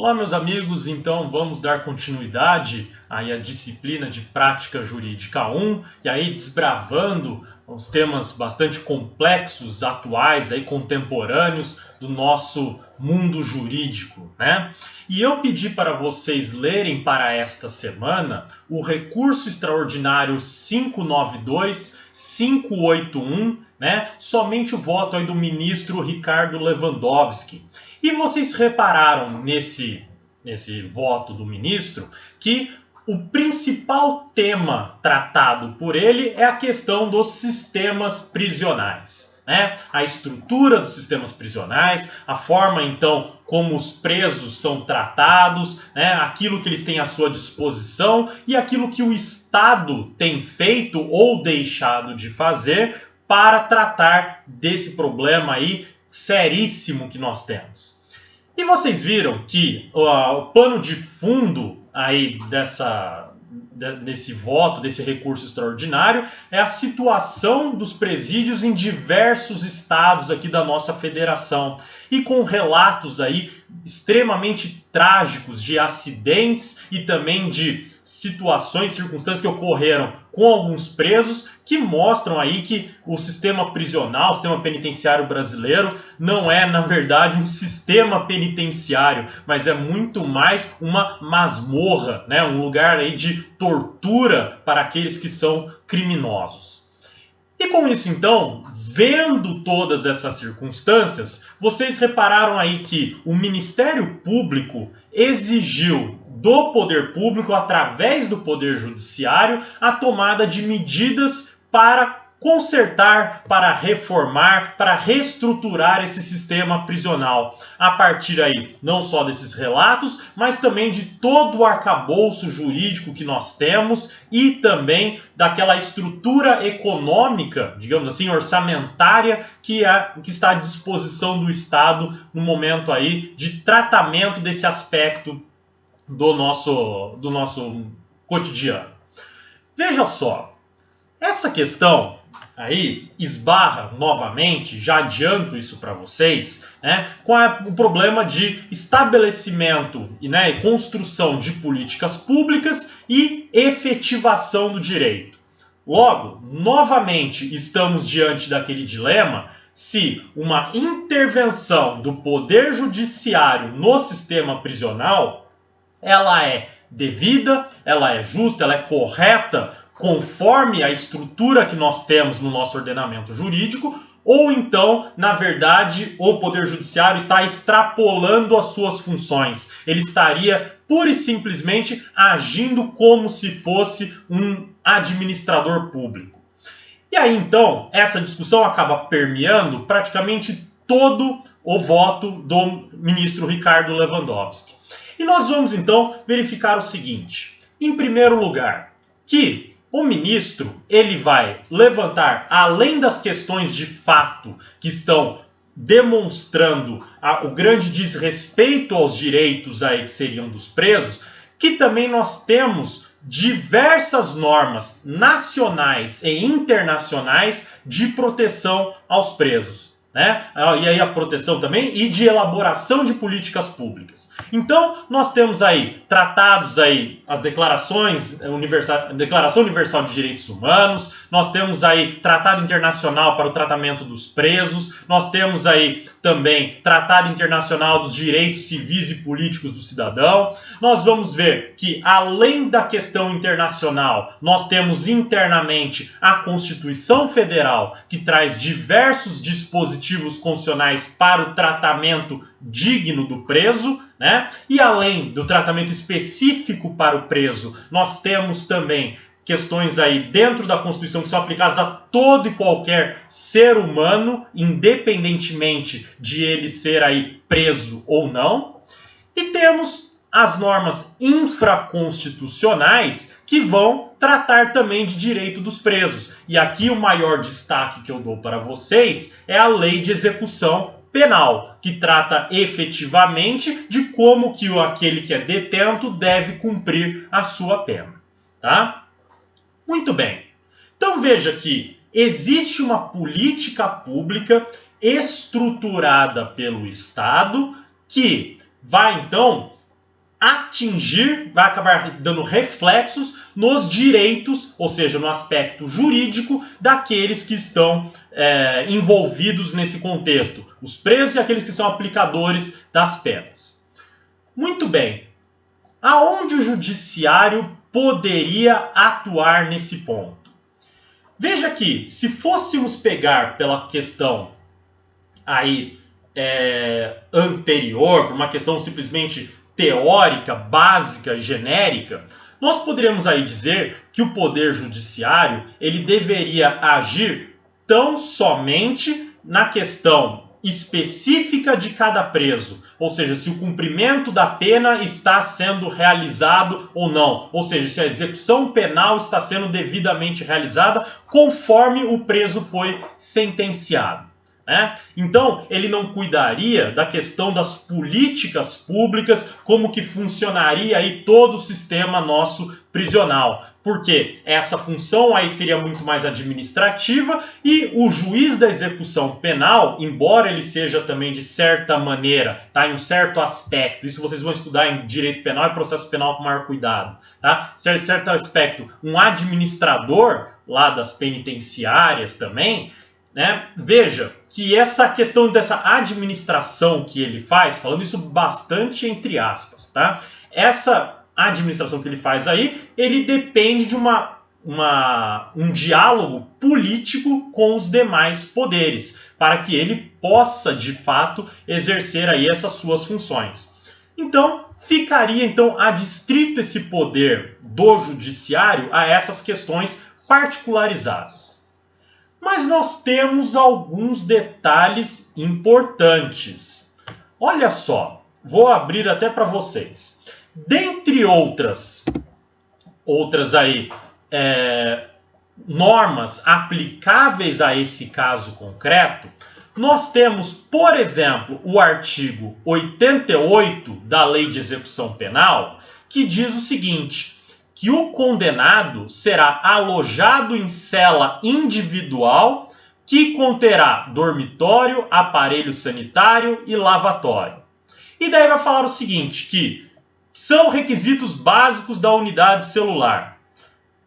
Olá, meus amigos, então vamos dar continuidade aí à disciplina de Prática Jurídica 1 e aí desbravando os temas bastante complexos, atuais, aí contemporâneos do nosso mundo jurídico, né? E eu pedi para vocês lerem para esta semana o recurso extraordinário 592-581, né? Somente o voto aí do ministro Ricardo Lewandowski. E vocês repararam nesse voto do ministro que o principal tema tratado por ele é a questão dos sistemas prisionais, né? A estrutura dos sistemas prisionais, a forma então como os presos são tratados, né? Aquilo que eles têm à sua disposição e aquilo que o Estado tem feito ou deixado de fazer para tratar desse problema aí seríssimo que nós temos. E vocês viram que o pano de fundo aí desse voto, desse recurso extraordinário, é a situação dos presídios em diversos estados aqui da nossa federação. E com relatos aí extremamente trágicos de acidentes e também de situações, circunstâncias que ocorreram com alguns presos, que mostram aí que o sistema prisional, o sistema penitenciário brasileiro, não é, na verdade, um sistema penitenciário, mas é muito mais uma masmorra, né? Um lugar aí de tortura para aqueles que são criminosos. E com isso, então, vendo todas essas circunstâncias, vocês repararam aí que o Ministério Público exigiu do poder público, através do poder judiciário, a tomada de medidas para consertar, para reformar, para reestruturar esse sistema prisional, a partir aí não só desses relatos, mas também de todo o arcabouço jurídico que nós temos e também daquela estrutura econômica, digamos assim, orçamentária que está à disposição do Estado no momento aí de tratamento desse aspecto do nosso cotidiano. Veja só, essa questão aí esbarra novamente, já adianto isso para vocês, né, com o problema de estabelecimento e construção de políticas públicas e efetivação do direito. Logo, novamente estamos diante daquele dilema se uma intervenção do Poder Judiciário no sistema prisional ela é devida, ela é justa, ela é correta, conforme a estrutura que nós temos no nosso ordenamento jurídico, ou então, na verdade, o Poder Judiciário está extrapolando as suas funções. Ele estaria pura e simplesmente agindo como se fosse um administrador público. E aí, então, essa discussão acaba permeando praticamente todo o voto do ministro Ricardo Lewandowski. E nós vamos, então, verificar o seguinte. Em primeiro lugar, que o ministro ele vai levantar, além das questões de fato que estão demonstrando o grande desrespeito aos direitos aí que seriam dos presos, que também nós temos diversas normas nacionais e internacionais de proteção aos presos, né? E aí a proteção também e de elaboração de políticas públicas. Então, nós temos aí tratados aí, as Declaração Universal de Direitos Humanos, nós temos aí Tratado Internacional para o Tratamento dos Presos, nós temos aí também Tratado Internacional dos Direitos Civis e Políticos do Cidadão. Nós vamos ver que, além da questão internacional, nós temos internamente a Constituição Federal, que traz diversos dispositivos constitucionais para o tratamento digno do preso, né? E além do tratamento específico para o preso, nós temos também questões aí dentro da Constituição que são aplicadas a todo e qualquer ser humano, independentemente de ele ser aí preso ou não. E temos as normas infraconstitucionais que vão tratar também de direito dos presos. E aqui o maior destaque que eu dou para vocês é a Lei de Execução Penal, que trata efetivamente de como que aquele que é detento deve cumprir a sua pena, tá? Muito bem. Então veja que existe uma política pública estruturada pelo Estado que vai então atingir, vai acabar dando reflexos nos direitos, ou seja, no aspecto jurídico daqueles que estão envolvidos nesse contexto, os presos e aqueles que são aplicadores das penas. Muito bem, aonde o judiciário poderia atuar nesse ponto? Veja que, se fôssemos pegar pela questão aí anterior, por uma questão simplesmente teórica, básica e genérica, nós poderíamos aí dizer que o poder judiciário ele deveria agir tão somente na questão específica de cada preso, ou seja, se o cumprimento da pena está sendo realizado ou não, ou seja, se a execução penal está sendo devidamente realizada conforme o preso foi sentenciado. Então, ele não cuidaria da questão das políticas públicas, como que funcionaria aí todo o sistema nosso prisional. Porque essa função aí seria muito mais administrativa e o juiz da execução penal, embora ele seja também de certa maneira, tá, em um certo aspecto, isso vocês vão estudar em direito penal e processo penal com maior cuidado, tá? Certo aspecto, um administrador lá das penitenciárias também, veja que essa questão dessa administração que ele faz, falando isso bastante entre aspas, tá? Essa administração que ele faz aí, ele depende de um diálogo político com os demais poderes, para que ele possa, de fato, exercer aí essas suas funções. Então, ficaria adstrito esse poder do judiciário a essas questões particularizadas. Mas nós temos alguns detalhes importantes. Olha só, vou abrir até para vocês. Dentre outras aí, normas aplicáveis a esse caso concreto, nós temos, por exemplo, o artigo 88 da Lei de Execução Penal, que diz o seguinte: que o condenado será alojado em cela individual que conterá dormitório, aparelho sanitário e lavatório. E daí vai falar o seguinte, que são requisitos básicos da unidade celular: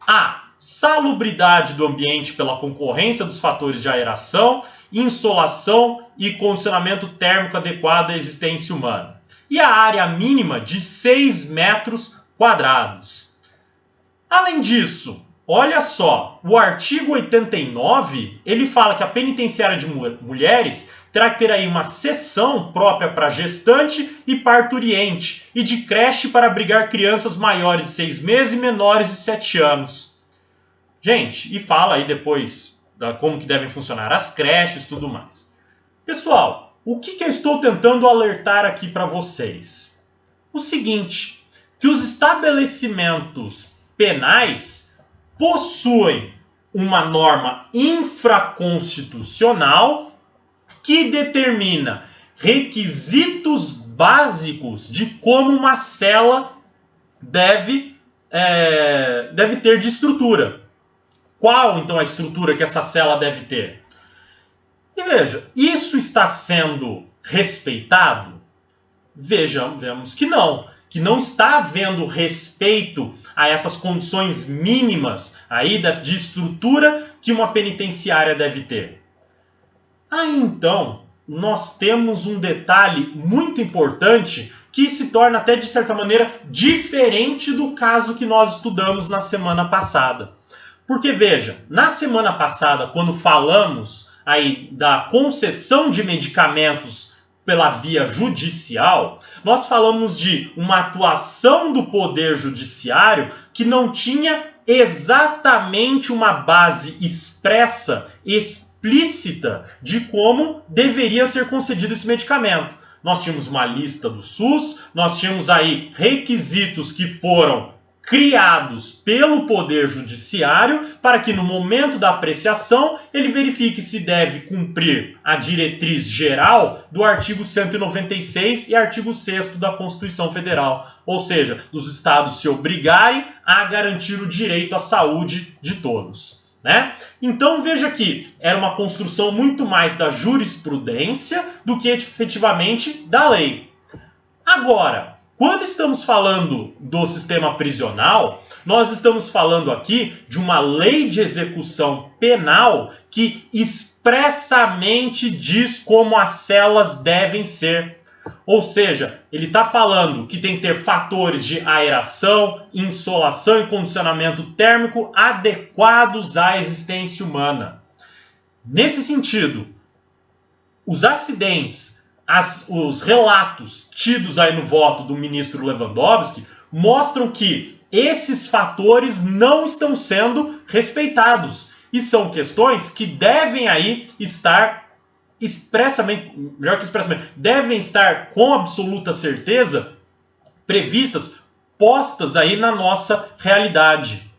a salubridade do ambiente pela concorrência dos fatores de aeração, insolação e condicionamento térmico adequado à existência humana, e a área mínima de 6 metros quadrados. Além disso, olha só, o artigo 89, ele fala que a penitenciária de mulheres terá que ter aí uma seção própria para gestante e parturiente, e de creche para abrigar crianças maiores de 6 meses e menores de 7 anos. Gente, e fala aí depois como que devem funcionar as creches e tudo mais. Pessoal, o que eu estou tentando alertar aqui para vocês? O seguinte, que os estabelecimentos penais possuem uma norma infraconstitucional que determina requisitos básicos de como uma cela deve ter de estrutura. Qual, então, a estrutura que essa cela deve ter? E veja, isso está sendo respeitado? Vejamos que não está havendo respeito a essas condições mínimas aí de estrutura que uma penitenciária deve ter. Aí então, nós temos um detalhe muito importante que se torna até de certa maneira diferente do caso que nós estudamos na semana passada. Porque veja, na semana passada, quando falamos aí da concessão de medicamentos pela via judicial, nós falamos de uma atuação do Poder Judiciário que não tinha exatamente uma base expressa, explícita, de como deveria ser concedido esse medicamento. Nós tínhamos uma lista do SUS, nós tínhamos aí requisitos que foram criados pelo Poder Judiciário para que no momento da apreciação ele verifique se deve cumprir a diretriz geral do artigo 196 e artigo 6º da Constituição Federal, ou seja, dos estados se obrigarem a garantir o direito à saúde de todos. Então veja que era uma construção muito mais da jurisprudência do que efetivamente da lei. Agora, Quando estamos falando do sistema prisional, nós estamos falando aqui de uma lei de execução penal que expressamente diz como as celas devem ser. Ou seja, ele está falando que tem que ter fatores de aeração, insolação e condicionamento térmico adequados à existência humana. Nesse sentido, os acidentes, os relatos tidos aí no voto do ministro Lewandowski mostram que esses fatores não estão sendo respeitados. E são questões que devem aí estar expressamente, melhor que expressamente, devem estar com absoluta certeza previstas, postas aí na nossa realidade.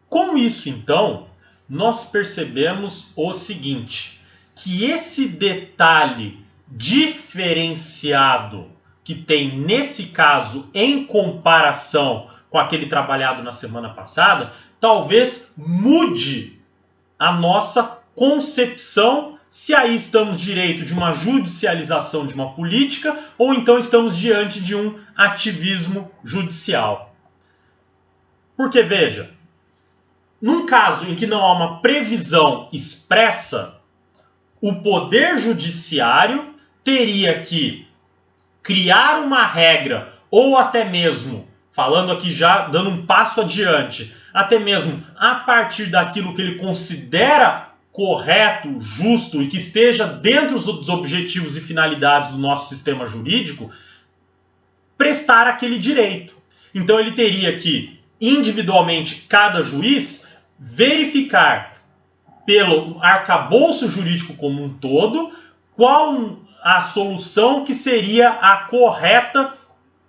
Com isso, então, nós percebemos o seguinte, que esse detalhe diferenciado que tem nesse caso em comparação com aquele trabalhado na semana passada, talvez mude a nossa concepção se aí estamos diante de uma judicialização de uma política ou então estamos diante de um ativismo judicial. Porque, veja, num caso em que não há uma previsão expressa, o Poder Judiciário teria que criar uma regra, ou até mesmo, falando aqui já, dando um passo adiante, até mesmo a partir daquilo que ele considera correto, justo e que esteja dentro dos objetivos e finalidades do nosso sistema jurídico, prestar aquele direito. Então ele teria que, individualmente, cada juiz, verificar pelo arcabouço jurídico como um todo, qual a solução que seria a correta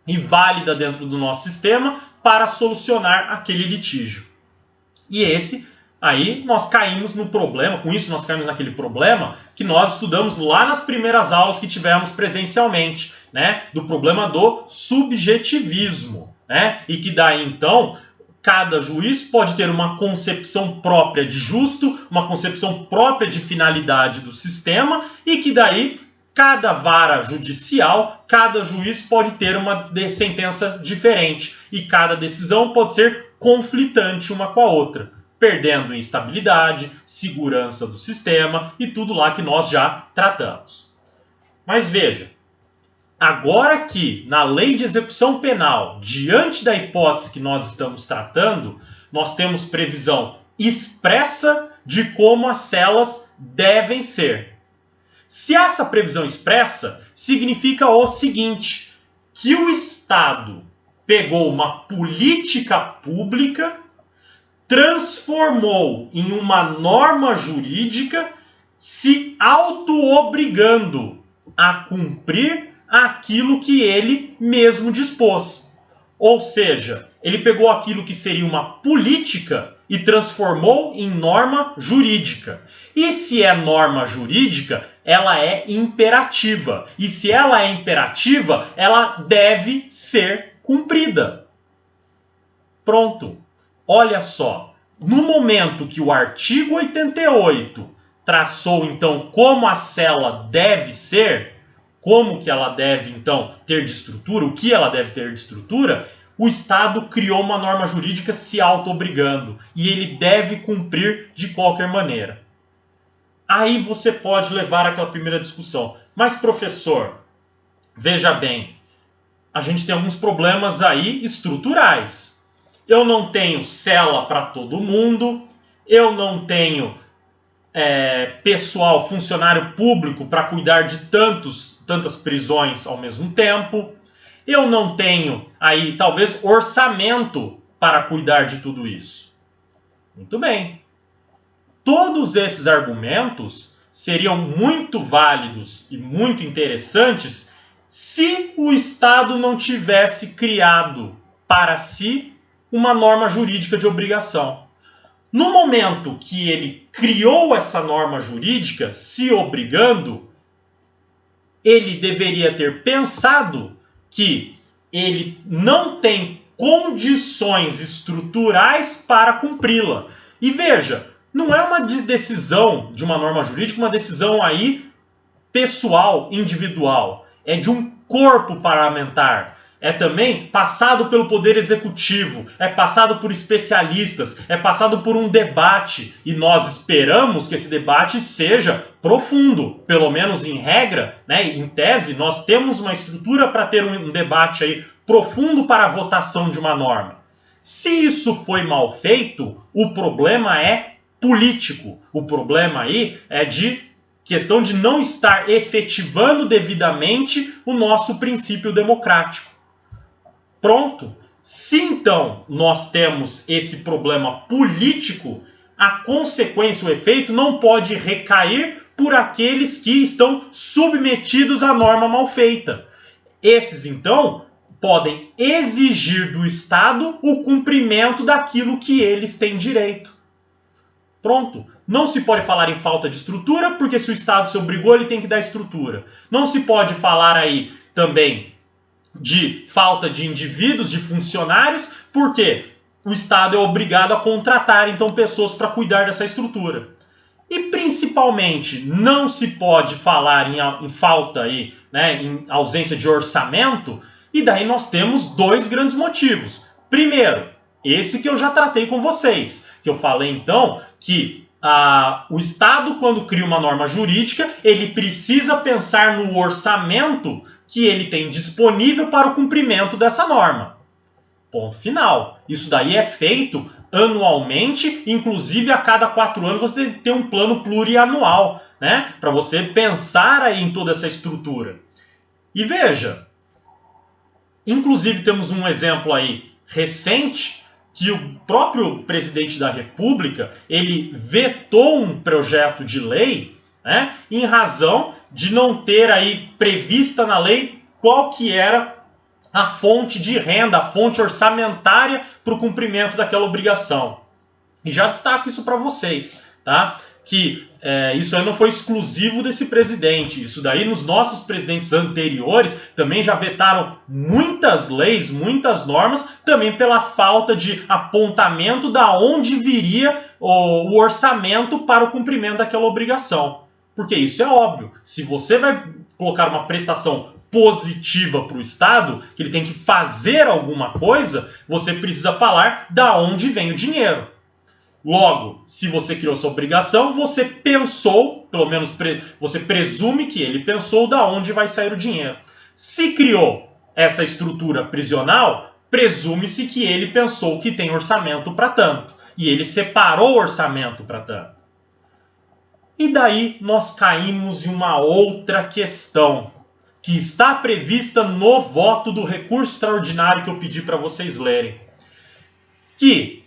e válida dentro do nosso sistema para solucionar aquele litígio. E esse, aí nós caímos no problema, com isso nós caímos naquele problema que nós estudamos lá nas primeiras aulas que tivemos presencialmente, né? Do problema do subjetivismo, né? E que daí então cada juiz pode ter uma concepção própria de justo, uma concepção própria de finalidade do sistema e que daí cada vara judicial, cada juiz pode ter uma sentença diferente e cada decisão pode ser conflitante uma com a outra, perdendo em estabilidade, segurança do sistema e tudo lá que nós já tratamos. Mas veja, agora que, na lei de execução penal, diante da hipótese que nós estamos tratando, nós temos previsão expressa de como as celas devem ser. Se essa previsão expressa, significa o seguinte, que o Estado pegou uma política pública, transformou em uma norma jurídica, se auto-obrigando a cumprir aquilo que ele mesmo dispôs. Ou seja, ele pegou aquilo que seria uma política e transformou em norma jurídica. E se é norma jurídica, ela é imperativa. E se ela é imperativa, ela deve ser cumprida. Pronto. Olha só. No momento que o artigo 88 traçou, então, como a cela deve ser, como que ela deve, então, ter de estrutura, o que ela deve ter de estrutura, o Estado criou uma norma jurídica se auto-obrigando. E ele deve cumprir de qualquer maneira. Aí você pode levar aquela primeira discussão. Mas, professor, veja bem, a gente tem alguns problemas aí estruturais. Eu não tenho cela para todo mundo, eu não tenho pessoal, funcionário público para cuidar de tantas prisões ao mesmo tempo. Eu não tenho aí, talvez, orçamento para cuidar de tudo isso. Muito bem. Todos esses argumentos seriam muito válidos e muito interessantes se o Estado não tivesse criado para si uma norma jurídica de obrigação. No momento que ele criou essa norma jurídica, se obrigando, ele deveria ter pensado que ele não tem condições estruturais para cumpri-la. E veja, não é uma decisão de uma norma jurídica, uma decisão aí pessoal, individual. É de um corpo parlamentar, é também passado pelo Poder Executivo, é passado por especialistas, é passado por um debate, e nós esperamos que esse debate seja profundo, pelo menos em regra, né? Em tese, nós temos uma estrutura para ter um debate aí profundo para a votação de uma norma. Se isso foi mal feito, o problema é político. O problema aí é de questão de não estar efetivando devidamente o nosso princípio democrático. Pronto. Se então nós temos esse problema político, a consequência, o efeito, não pode recair por aqueles que estão submetidos à norma mal feita. Esses, então, podem exigir do Estado o cumprimento daquilo que eles têm direito. Pronto. Não se pode falar em falta de estrutura, porque se o Estado se obrigou, ele tem que dar estrutura. Não se pode falar aí também de falta de indivíduos, de funcionários, porque o Estado é obrigado a contratar, então, pessoas para cuidar dessa estrutura. E, principalmente, não se pode falar em falta aí, né, em ausência de orçamento, e daí nós temos dois grandes motivos. Primeiro, esse que eu já tratei com vocês, que eu falei, então, que o Estado, quando cria uma norma jurídica, ele precisa pensar no orçamento que ele tem disponível para o cumprimento dessa norma. Ponto final. Isso daí é feito anualmente, inclusive a cada 4 anos você tem um plano plurianual, né? Para você pensar aí em toda essa estrutura. E veja, inclusive temos um exemplo aí recente, que o próprio presidente da República, ele vetou um projeto de lei, né, em razão de não ter aí prevista na lei qual que era a fonte de renda, a fonte orçamentária para o cumprimento daquela obrigação. E já destaco isso para vocês, tá? Que isso aí não foi exclusivo desse presidente. Isso daí, nos nossos presidentes anteriores, também já vetaram muitas leis, muitas normas, também pela falta de apontamento da onde viria o orçamento para o cumprimento daquela obrigação. Porque isso é óbvio. Se você vai colocar uma prestação positiva para o Estado, que ele tem que fazer alguma coisa, você precisa falar da onde vem o dinheiro. Logo, se você criou essa obrigação, você pensou, pelo menos você presume que ele pensou da onde vai sair o dinheiro. Se criou essa estrutura prisional, presume-se que ele pensou que tem orçamento para tanto. E ele separou o orçamento para tanto. E daí nós caímos em uma outra questão, que está prevista no voto do recurso extraordinário que eu pedi para vocês lerem. Que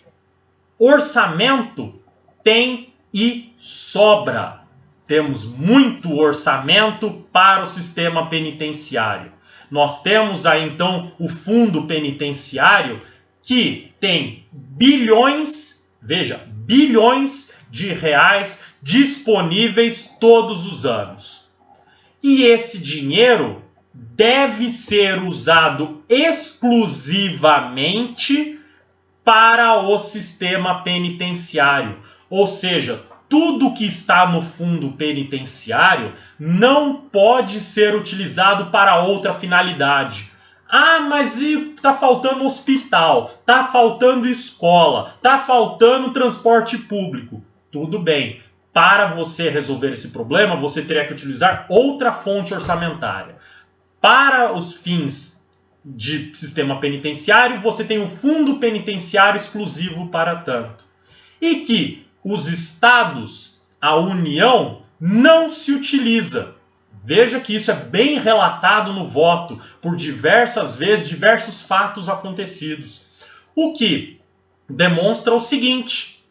orçamento tem e sobra. Temos muito orçamento para o sistema penitenciário. Nós temos aí então o fundo penitenciário que tem bilhões, veja, bilhões de reais disponíveis todos os anos. E esse dinheiro deve ser usado exclusivamente para o sistema penitenciário. Ou seja, tudo que está no fundo penitenciário não pode ser utilizado para outra finalidade. Ah, mas está faltando hospital, está faltando escola, está faltando transporte público. Tudo bem. Para você resolver esse problema, você teria que utilizar outra fonte orçamentária. Para os fins de sistema penitenciário, você tem um fundo penitenciário exclusivo para tanto. E que os estados, a União, não se utiliza. Veja que isso é bem relatado no voto, por diversas vezes, diversos fatos acontecidos. O que demonstra o seguinte,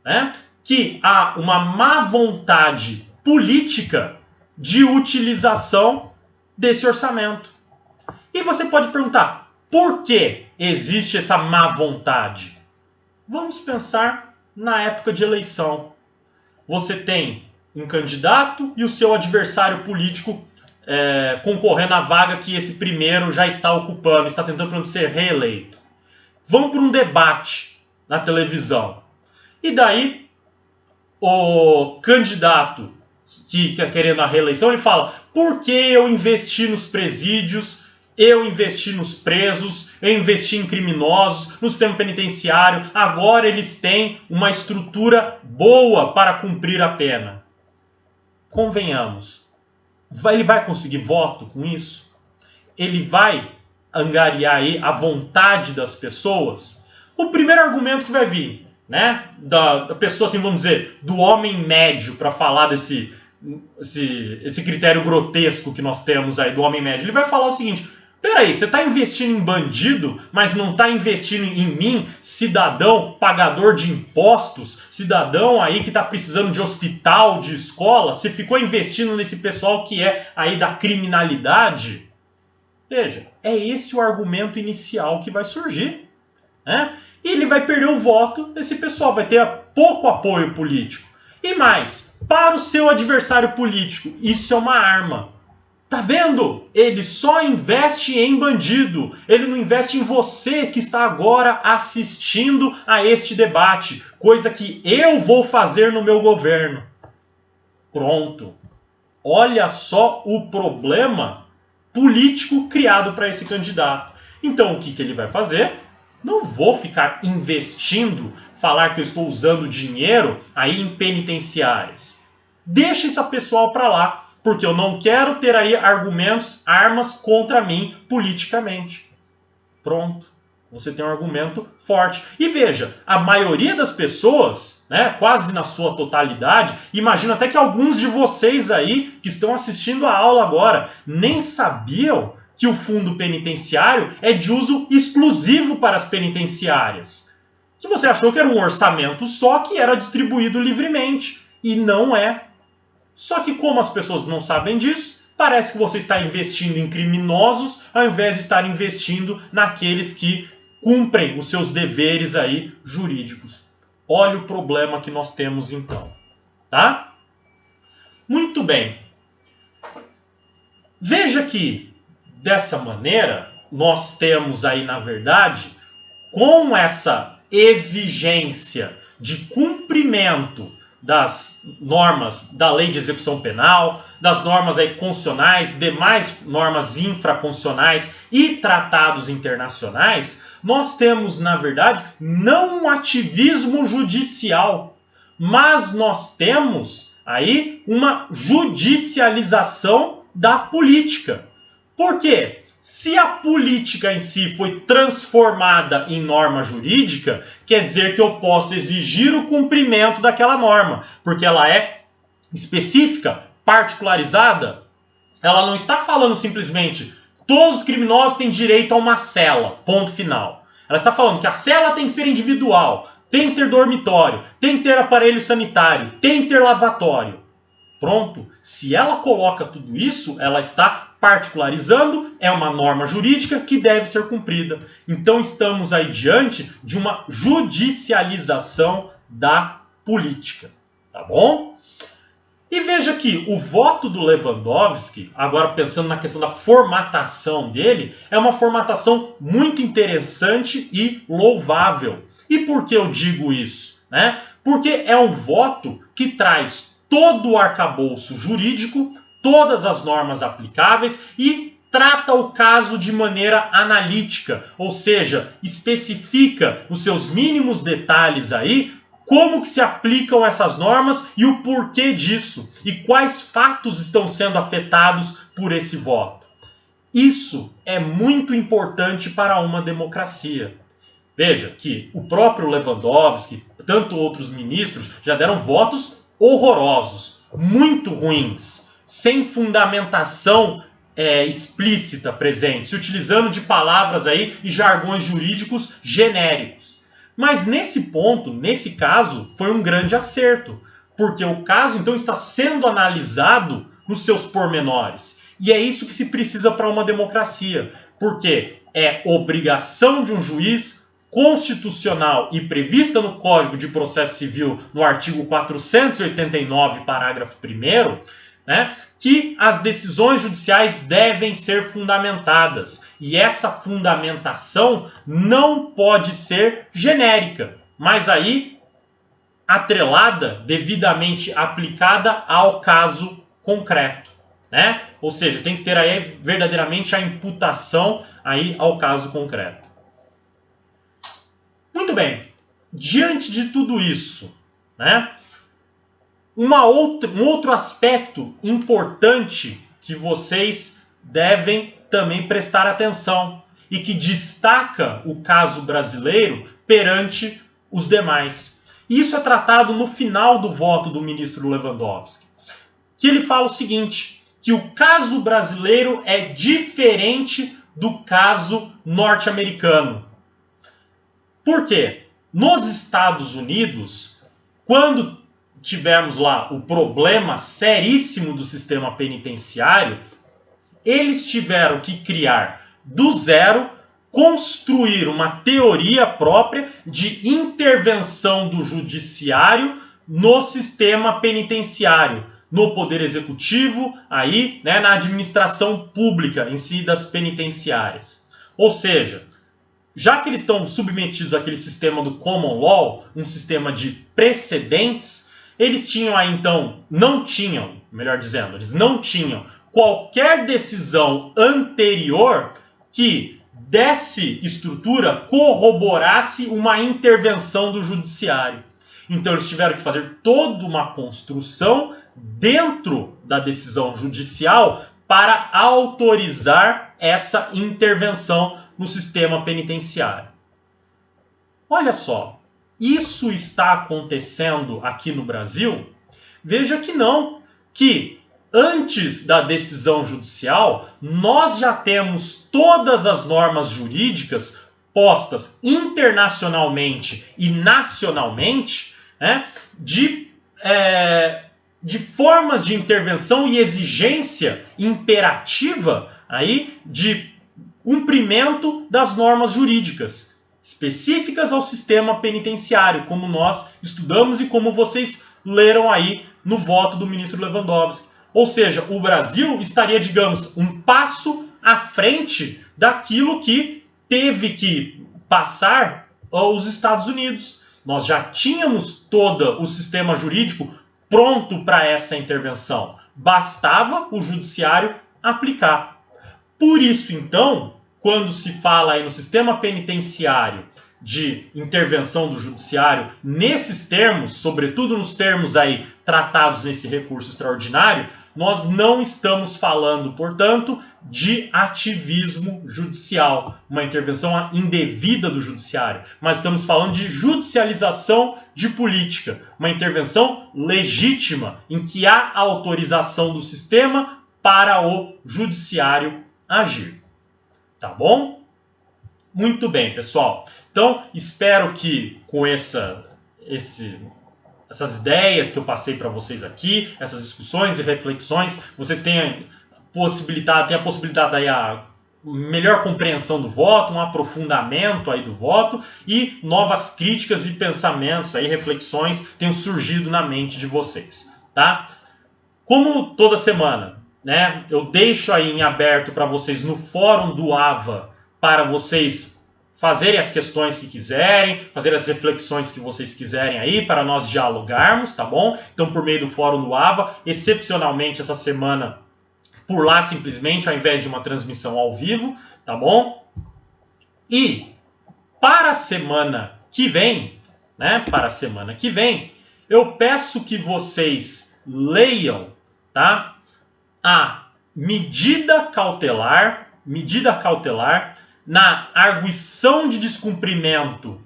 né? Que há uma má vontade política de utilização desse orçamento. E você pode perguntar, por que existe essa má vontade? Vamos pensar na época de eleição. Você tem um candidato e o seu adversário político concorrendo à vaga que esse primeiro já está ocupando, está tentando ser reeleito. Vão para um debate na televisão. E daí o candidato que está querendo a reeleição, ele fala: por que eu investi nos presídios, eu investi nos presos, eu investi em criminosos, no sistema penitenciário, agora eles têm uma estrutura boa para cumprir a pena. Convenhamos, ele vai conseguir voto com isso? Ele vai angariar aí a vontade das pessoas? O primeiro argumento que vai vir, né, da pessoa, assim, vamos dizer, do homem médio, para falar desse critério grotesco que nós temos aí do homem médio, ele vai falar o seguinte: peraí, você está investindo em bandido, mas não está investindo em mim, cidadão pagador de impostos, cidadão aí que está precisando de hospital, de escola, você ficou investindo nesse pessoal que é aí da criminalidade? Veja, é esse o argumento inicial que vai surgir, né? E ele vai perder o voto desse pessoal, vai ter pouco apoio político. E mais, para o seu adversário político, isso é uma arma. Tá vendo? Ele só investe em bandido. Ele não investe em você que está agora assistindo a este debate. Coisa que eu vou fazer no meu governo. Pronto. Olha só o problema político criado para esse candidato. Então o que ele vai fazer? Não vou ficar investindo, falar que eu estou usando dinheiro aí em penitenciárias. Deixa esse pessoal para lá, porque eu não quero ter aí argumentos, armas contra mim politicamente. Pronto. Você tem um argumento forte. E veja, a maioria das pessoas, né, quase na sua totalidade, imagino até que alguns de vocês aí que estão assistindo a aula agora nem sabiam que o fundo penitenciário é de uso exclusivo para as penitenciárias. Que você achou que era um orçamento só que era distribuído livremente. E não é. Só que como as pessoas não sabem disso, parece que você está investindo em criminosos ao invés de estar investindo naqueles que cumprem os seus deveres aí jurídicos. Olha o problema que nós temos então, tá? Muito bem. Veja que dessa maneira nós temos aí, na verdade, com essa exigência de cumprimento das normas da lei de execução penal, das normas aí constitucionais, demais normas infraconstitucionais e tratados internacionais, nós temos, na verdade, não um ativismo judicial, mas nós temos aí uma judicialização da política. Por quê? Se a política em si foi transformada em norma jurídica, quer dizer que eu posso exigir o cumprimento daquela norma, porque ela é específica, particularizada. Ela não está falando simplesmente todos os criminosos têm direito a uma cela, ponto final. Ela está falando que a cela tem que ser individual, tem que ter dormitório, tem que ter aparelho sanitário, tem que ter lavatório. Pronto. Se ela coloca tudo isso, ela está particularizando, é uma norma jurídica que deve ser cumprida. Então estamos aí diante de uma judicialização da política, tá bom? E veja que o voto do Lewandowski, agora pensando na questão da formatação dele, é uma formatação muito interessante e louvável. E por que eu digo isso, né? Porque é um voto que traz todo o arcabouço jurídico, todas as normas aplicáveis e trata o caso de maneira analítica, ou seja, especifica os seus mínimos detalhes aí, como que se aplicam essas normas e o porquê disso, e quais fatos estão sendo afetados por esse voto. Isso é muito importante para uma democracia. Veja que o próprio Lewandowski, tanto outros ministros, já deram votos horrorosos, muito ruins, sem fundamentação explícita presente, se utilizando de palavras aí e jargões jurídicos genéricos. Mas nesse ponto, nesse caso, foi um grande acerto, porque o caso então está sendo analisado nos seus pormenores. E é isso que se precisa para uma democracia, porque é obrigação de um juiz constitucional e prevista no Código de Processo Civil, no artigo 489, parágrafo 1º, né, que as decisões judiciais devem ser fundamentadas. E essa fundamentação não pode ser genérica. Mas aí atrelada, devidamente aplicada ao caso concreto, né? Ou seja, tem que ter aí verdadeiramente a imputação aí ao caso concreto. Muito bem, diante de tudo isso, né? Um outro aspecto importante que vocês devem também prestar atenção e que destaca o caso brasileiro perante os demais. Isso é tratado no final do voto do ministro Lewandowski, que ele fala o seguinte, que o caso brasileiro é diferente do caso norte-americano. Por quê? Nos Estados Unidos, quando tivemos lá o problema seríssimo do sistema penitenciário, eles tiveram que criar do zero, construir uma teoria própria de intervenção do judiciário no sistema penitenciário, no poder executivo, aí, né, na administração pública em si das penitenciárias. Ou seja, já que eles estão submetidos àquele sistema do common law, um sistema de precedentes, eles tinham aí então, eles não tinham qualquer decisão anterior que desse estrutura, corroborasse uma intervenção do judiciário. Então eles tiveram que fazer toda uma construção dentro da decisão judicial para autorizar essa intervenção no sistema penitenciário. Olha só, isso está acontecendo aqui no Brasil? Veja que não, que antes da decisão judicial, nós já temos todas as normas jurídicas postas internacionalmente e nacionalmente, né, de formas de intervenção e exigência imperativa aí de cumprimento das normas jurídicas específicas ao sistema penitenciário, como nós estudamos e como vocês leram aí no voto do ministro Lewandowski. Ou seja, o Brasil estaria, digamos, um passo à frente daquilo que teve que passar os Estados Unidos. Nós já tínhamos todo o sistema jurídico pronto para essa intervenção. Bastava o judiciário aplicar. Por isso, então, quando se fala aí no sistema penitenciário de intervenção do judiciário, nesses termos, sobretudo nos termos aí tratados nesse recurso extraordinário, nós não estamos falando, portanto, de ativismo judicial, uma intervenção indevida do judiciário, mas estamos falando de judicialização de política, uma intervenção legítima, em que há autorização do sistema para o judiciário agir. Tá bom? Muito bem, pessoal. Então, espero que com essas ideias que eu passei para vocês aqui, essas discussões e reflexões, vocês tenham a possibilidade aí a melhor compreensão do voto, um aprofundamento aí do voto e novas críticas e pensamentos, aí, reflexões tenham surgido na mente de vocês, tá? Como toda semana, né, eu deixo aí em aberto para vocês no fórum do AVA para vocês fazerem as questões que quiserem, fazer as reflexões que vocês quiserem aí para nós dialogarmos, tá bom? Então, por meio do fórum do AVA, excepcionalmente essa semana, por lá simplesmente, ao invés de uma transmissão ao vivo, tá bom? E para a semana que vem, eu peço que vocês leiam, tá? A medida cautelar na arguição de descumprimento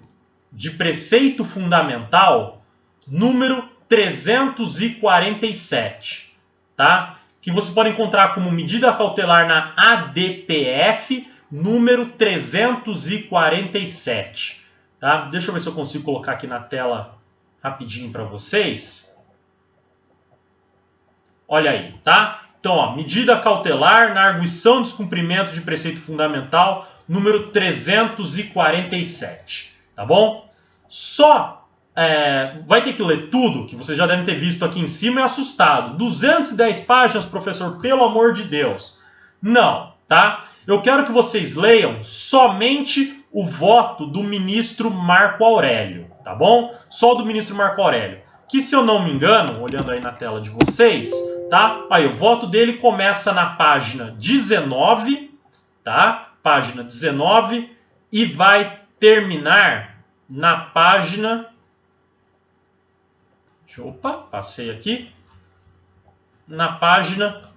de preceito fundamental número 347, tá? Que você pode encontrar como medida cautelar na ADPF número 347, tá? Deixa eu ver se eu consigo colocar aqui na tela rapidinho para vocês. Olha aí, tá? Então, ó, medida cautelar na arguição de descumprimento de preceito fundamental número 347, tá bom? Vai ter que ler tudo, que vocês já devem ter visto aqui em cima e assustado. 210 páginas, professor, pelo amor de Deus. Não, tá? Eu quero que vocês leiam somente o voto do ministro Marco Aurélio, tá bom? Só o do ministro Marco Aurélio. Que, se eu não me engano, olhando aí na tela de vocês, tá? Aí, o voto dele começa na página 19, tá? Página 19 e vai terminar na página... Opa, passei aqui. Na página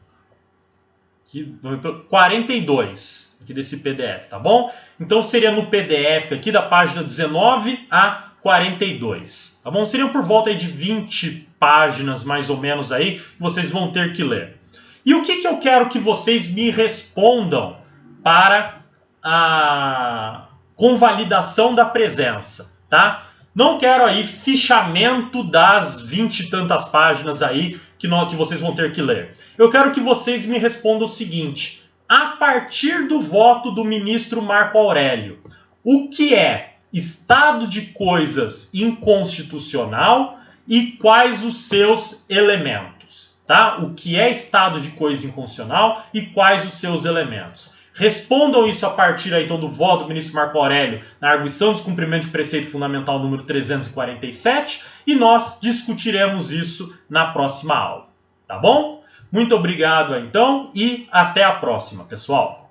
42 aqui desse PDF, tá bom? Então seria no PDF aqui da página 19 a 42, tá bom? Seriam por volta aí de 20 páginas mais ou menos aí que vocês vão ter que ler. E o que eu quero que vocês me respondam para a convalidação da presença, tá? Não quero aí fichamento das 20 e tantas páginas aí que vocês vão ter que ler. Eu quero que vocês me respondam o seguinte: a partir do voto do ministro Marco Aurélio, o que é estado de coisas inconstitucional e quais os seus elementos, tá? O que é estado de coisa inconstitucional e quais os seus elementos. Respondam isso a partir aí, então, do voto do ministro Marco Aurélio na arguição de descumprimento de preceito fundamental número 347 e nós discutiremos isso na próxima aula, tá bom? Muito obrigado, então, e até a próxima, pessoal!